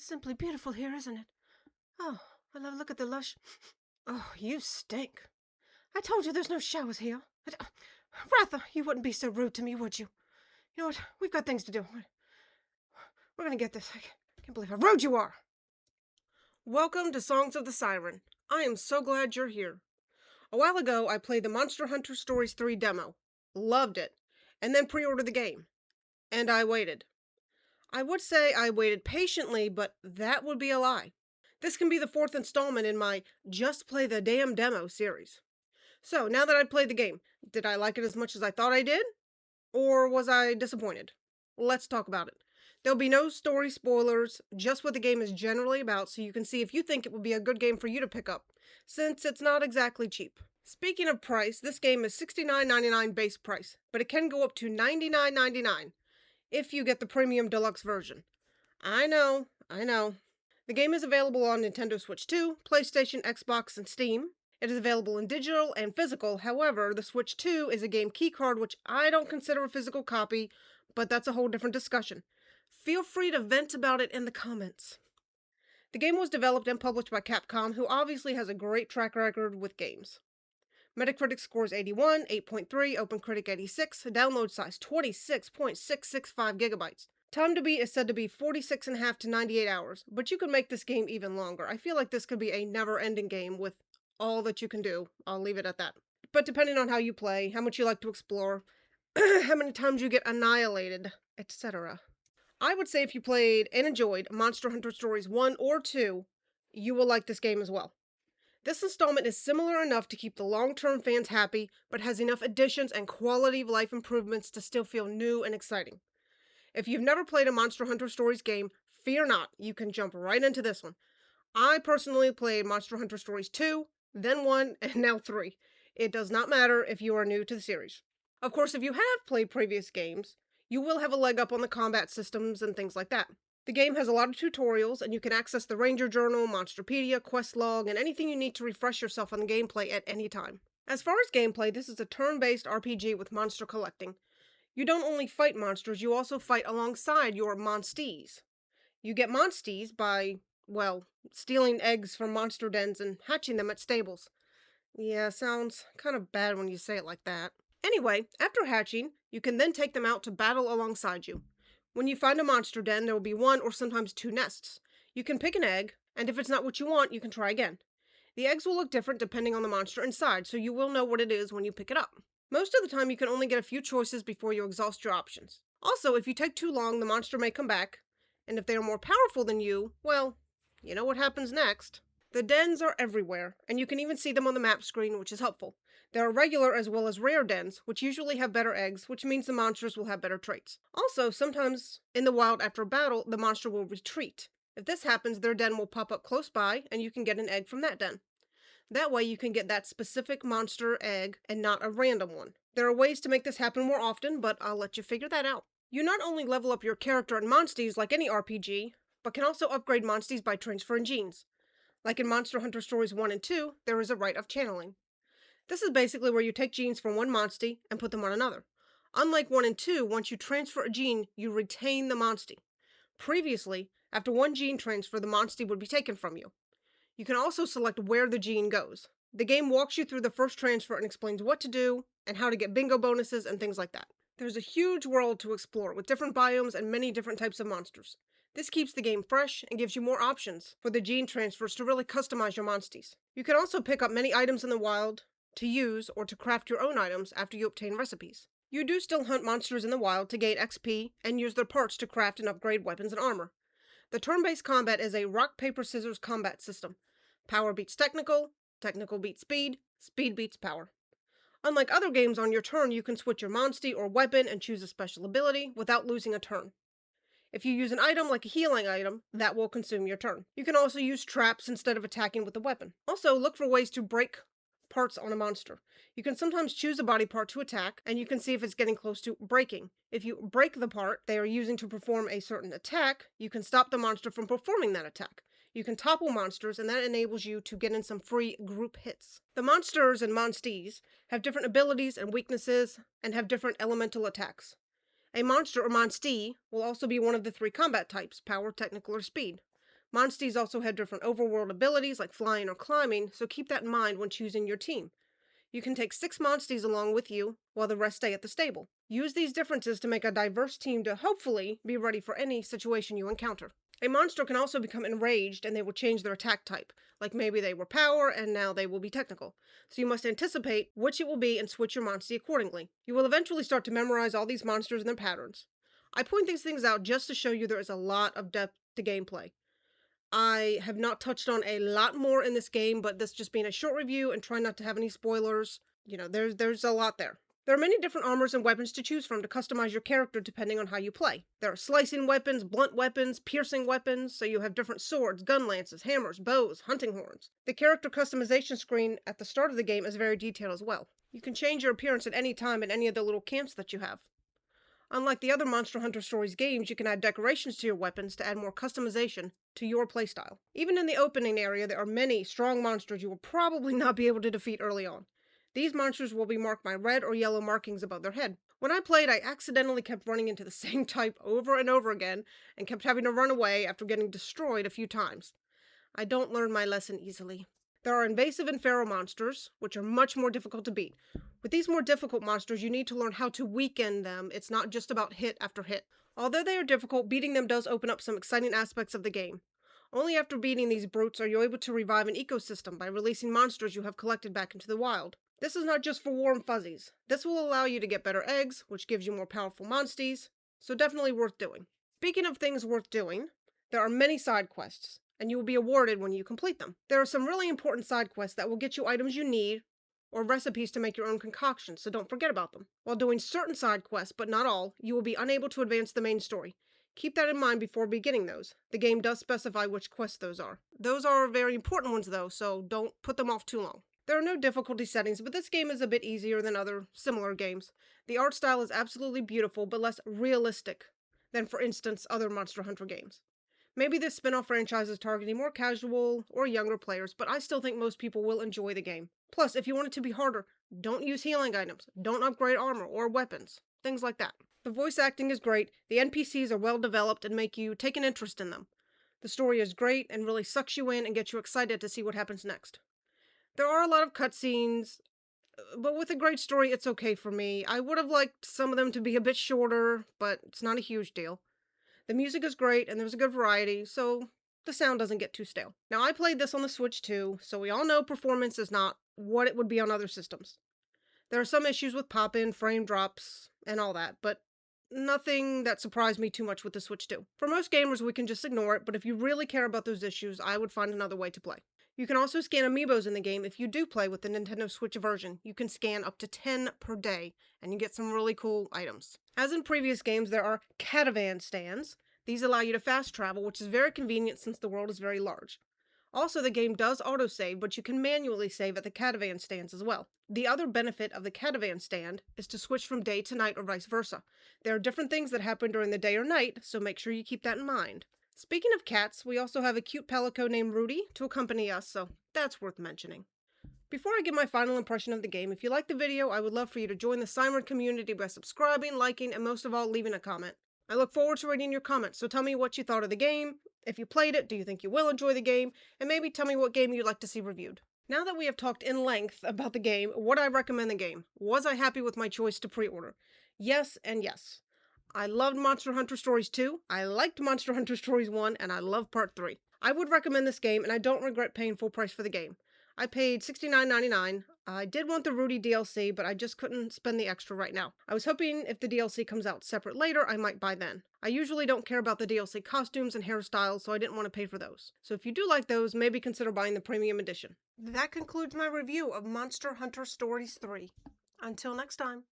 it's simply beautiful here, isn't it? Oh, look at the lush. Oh, you stink. I told you there's no showers here. Ratha, you wouldn't be so rude to me, would you? You know what? We've got things to do. We're gonna get this. I can't believe how rude you are. Welcome to Songs of the Siren. I am so glad you're here. A while ago, I played the Monster Hunter Stories 3 demo. Loved it. And then pre-ordered the game. And I waited. I would say I waited patiently, but that would be a lie. This can be the fourth installment in my Just Play the Damn Demo series. So, now that I've played the game, did I like it as much as I thought I did? Or was I disappointed? Let's talk about it. There'll be no story spoilers, just what the game is generally about, so you can see if you think it would be a good game for you to pick up, since it's not exactly cheap. Speaking of price, this game is $69.99 base price, but it can go up to $99.99 if you get the premium deluxe version. I know. The game is available on Nintendo Switch 2, PlayStation, Xbox, and Steam. It is available in digital and physical. However, the Switch 2 is a game keycard, which I don't consider a physical copy, but that's a whole different discussion. Feel free to vent about it in the comments. The game was developed and published by Capcom, who obviously has a great track record with games. Metacritic scores 81, 8.3, OpenCritic 86, download size 26.665 gigabytes. Time to beat is said to be 46.5 to 98 hours, but you could make this game even longer. I feel like this could be a never-ending game with all that you can do. I'll leave it at that. But depending on how you play, how much you like to explore, how many times you get annihilated, etc. I would say if you played and enjoyed Monster Hunter Stories 1 or 2, you will like this game as well. This installment is similar enough to keep the long-term fans happy, but has enough additions and quality of life improvements to still feel new and exciting. If you've never played a Monster Hunter Stories game, fear not, you can jump right into this one. I personally played Monster Hunter Stories 2, then 1, and now 3. It does not matter if you are new to the series. Of course, if you have played previous games, you will have a leg up on the combat systems and things like that. The game has a lot of tutorials, and you can access the Ranger Journal, Monsterpedia, Quest Log, and anything you need to refresh yourself on the gameplay at any time. As far as gameplay, this is a turn-based RPG with monster collecting. You don't only fight monsters, you also fight alongside your monsties. You get monsties by, well, stealing eggs from monster dens and hatching them at stables. Yeah, sounds kind of bad when you say it like that. Anyway, after hatching, you can then take them out to battle alongside you. When you find a monster den, there will be 1 or sometimes 2 nests. You can pick an egg, and if it's not what you want, you can try again. The eggs will look different depending on the monster inside, so you will know what it is when you pick it up. Most of the time, you can only get a few choices before you exhaust your options. Also, if you take too long, the monster may come back, and if they are more powerful than you, well, you know what happens next. The dens are everywhere, and you can even see them on the map screen, which is helpful. There are regular as well as rare dens, which usually have better eggs, which means the monsters will have better traits. Also, sometimes in the wild after a battle, the monster will retreat. If this happens, their den will pop up close by, and you can get an egg from that den. That way you can get that specific monster egg and not a random one. There are ways to make this happen more often, but I'll let you figure that out. You not only level up your character and monsties like any RPG, but can also upgrade monsties by transferring genes. Like in Monster Hunter Stories 1 and 2, there is a rite of channeling. This is basically where you take genes from one monstie and put them on another. Unlike 1 and 2, once you transfer a gene, you retain the monstie. Previously, after one gene transfer, the monstie would be taken from you. You can also select where the gene goes. The game walks you through the first transfer and explains what to do and how to get bingo bonuses and things like that. There's a huge world to explore with different biomes and many different types of monsters. This keeps the game fresh and gives you more options for the gene transfers to really customize your monsties. You can also pick up many items in the wild to use or to craft your own items after you obtain recipes. You do still hunt monsters in the wild to gain XP and use their parts to craft and upgrade weapons and armor. The turn-based combat is a rock-paper-scissors combat system. Power beats technical, technical beats speed, speed beats power. Unlike other games on your turn, you can switch your monstie or weapon and choose a special ability without losing a turn. If you use an item like a healing item, that will consume your turn. You can also use traps instead of attacking with the weapon. Also, look for ways to break parts on a monster. You can sometimes choose a body part to attack, and you can see if it's getting close to breaking. If you break the part they are using to perform a certain attack, you can stop the monster from performing that attack. You can topple monsters, and that enables you to get in some free group hits. The monsters and monsties have different abilities and weaknesses, and have different elemental attacks. A monster or monstie will also be one of the 3 combat types, power, technical, or speed. Monsties also have different overworld abilities like flying or climbing, so keep that in mind when choosing your team. You can take 6 Monsties along with you, while the rest stay at the stable. Use these differences to make a diverse team to hopefully be ready for any situation you encounter. A monster can also become enraged and they will change their attack type, like maybe they were power and now they will be technical. So you must anticipate which it will be and switch your Monstie accordingly. You will eventually start to memorize all these monsters and their patterns. I point these things out just to show you there is a lot of depth to gameplay. I have not touched on a lot more in this game, but this just being a short review and trying not to have any spoilers, there's a lot there. There are many different armors and weapons to choose from to customize your character depending on how you play. There are slicing weapons, blunt weapons, piercing weapons, so you have different swords, gun lances, hammers, bows, hunting horns. The character customization screen at the start of the game is very detailed as well. You can change your appearance at any time in any of the little camps that you have. Unlike the other Monster Hunter Stories games, you can add decorations to your weapons to add more customization to your playstyle. Even in the opening area, there are many strong monsters you will probably not be able to defeat early on. These monsters will be marked by red or yellow markings above their head. When I played, I accidentally kept running into the same type over and over again, and kept having to run away after getting destroyed a few times. I don't learn my lesson easily. There are invasive and feral monsters, which are much more difficult to beat. With these more difficult monsters, you need to learn how to weaken them. It's not just about hit after hit. Although they are difficult, beating them does open up some exciting aspects of the game. Only after beating these brutes are you able to revive an ecosystem by releasing monsters you have collected back into the wild. This is not just for warm fuzzies. This will allow you to get better eggs, which gives you more powerful monsties, so definitely worth doing. Speaking of things worth doing, there are many side quests, and you will be awarded when you complete them. There are some really important side quests that will get you items you need, or recipes to make your own concoctions, so don't forget about them. While doing certain side quests, but not all, you will be unable to advance the main story. Keep that in mind before beginning those. The game does specify which quests those are. Those are very important ones though, so don't put them off too long. There are no difficulty settings, but this game is a bit easier than other similar games. The art style is absolutely beautiful, but less realistic than, for instance, other Monster Hunter games. Maybe this spin-off franchise is targeting more casual or younger players, but I still think most people will enjoy the game. Plus, if you want it to be harder, don't use healing items, don't upgrade armor or weapons, things like that. The voice acting is great, the NPCs are well developed and make you take an interest in them. The story is great and really sucks you in and gets you excited to see what happens next. There are a lot of cutscenes, but with a great story, it's okay for me. I would have liked some of them to be a bit shorter, but it's not a huge deal. The music is great, and there's a good variety, so the sound doesn't get too stale. Now, I played this on the Switch too, so we all know performance is not what it would be on other systems. There are some issues with pop-in, frame drops, and all that, but nothing that surprised me too much with the Switch 2. For most gamers, we can just ignore it, but if you really care about those issues, I would find another way to play. You can also scan amiibos in the game if you do play with the Nintendo Switch version. You can scan up to 10 per day, and you get some really cool items. As in previous games, there are catavan stands. These allow you to fast travel, which is very convenient since the world is very large. Also, the game does autosave, but you can manually save at the catavan stands as well. The other benefit of the catavan stand is to switch from day to night or vice versa. There are different things that happen during the day or night, so make sure you keep that in mind. Speaking of cats, we also have a cute palico named Rudy to accompany us, so that's worth mentioning. Before I give my final impression of the game, if you liked the video, I would love for you to join the Siren community by subscribing, liking, and most of all, leaving a comment. I look forward to reading your comments, so tell me what you thought of the game. If you played it, do you think you will enjoy the game? And maybe tell me what game you'd like to see reviewed. Now that we have talked in length about the game, would I recommend the game? Was I happy with my choice to pre-order? Yes and yes. I loved Monster Hunter Stories 2, I liked Monster Hunter Stories 1, and I love Part 3. I would recommend this game, and I don't regret paying full price for the game. I paid $69.99. I did want the Rudy DLC, but I just couldn't spend the extra right now. I was hoping if the DLC comes out separate later, I might buy then. I usually don't care about the DLC costumes and hairstyles, so I didn't want to pay for those. So if you do like those, maybe consider buying the premium edition. That concludes my review of Monster Hunter Stories 3. Until next time.